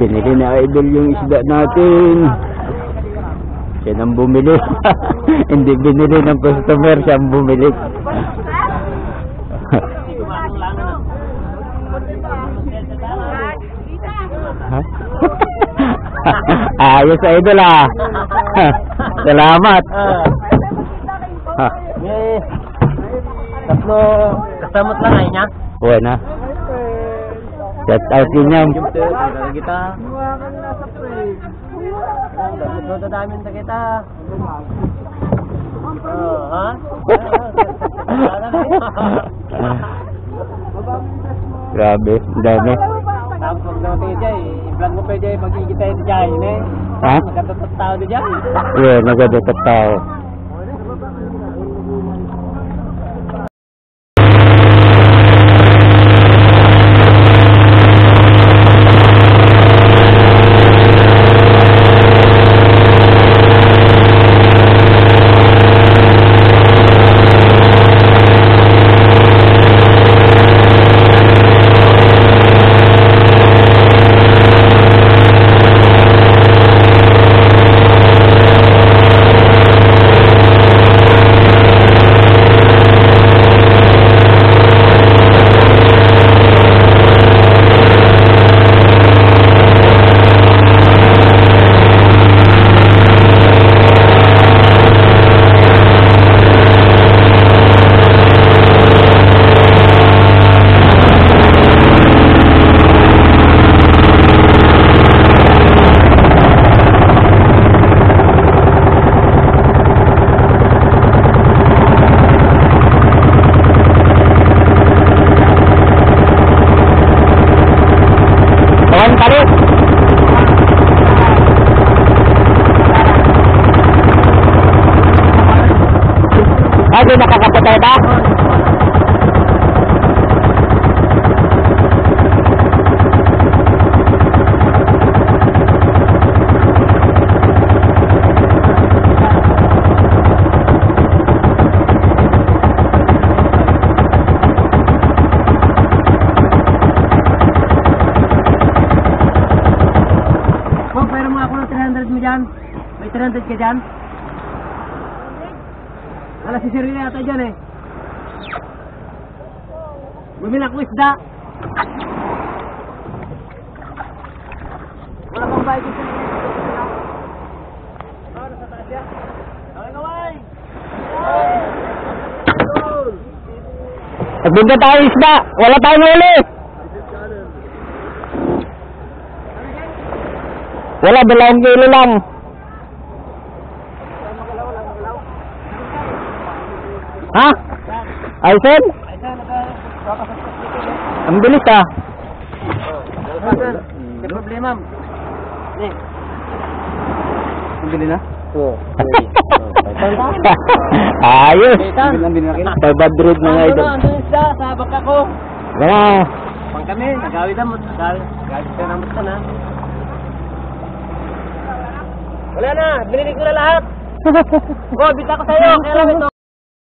Binili na idol yung isda natin. Siya nang bumili. Hindi binili ng customer, siya ang bumili. Ayos idol ah. Salamat. Tatlo kasamot lang ay niya. Uwe na. Shout out yun yan. Kita. Tatlo damin na kita. Ha? Grabe, dami. Tapos na tayo dyan, i-vlog mo pa dyan, magkikita yun dyan, eh. Ha? Nagkatatot tao na dyan. Yeah, nagkatatot tao. Ay, nakakapatay ba? Oh, pero mo ako ng 300 mo dyan. May 300 ka dyan? Wala si Sir yata dyan eh. Bumila ko isda. Wala pang bayad yung Sir. Nasa taas yan. Kaway! Nagbinta tayo isda. Wala tayong huli. Wala, 2 kilo lang. Ha? Aysen? Ang bilis ah. May problema. Eh. Bili na? Oo. Ayos. 500 na nga ito. Andun isda sa baka ko. Gana. Pang kami, nagawid na mo. Gawid ka na mo na. Wala na, binili ko na lahat. Oh, bita ko sa'yo. Kaya lang ito.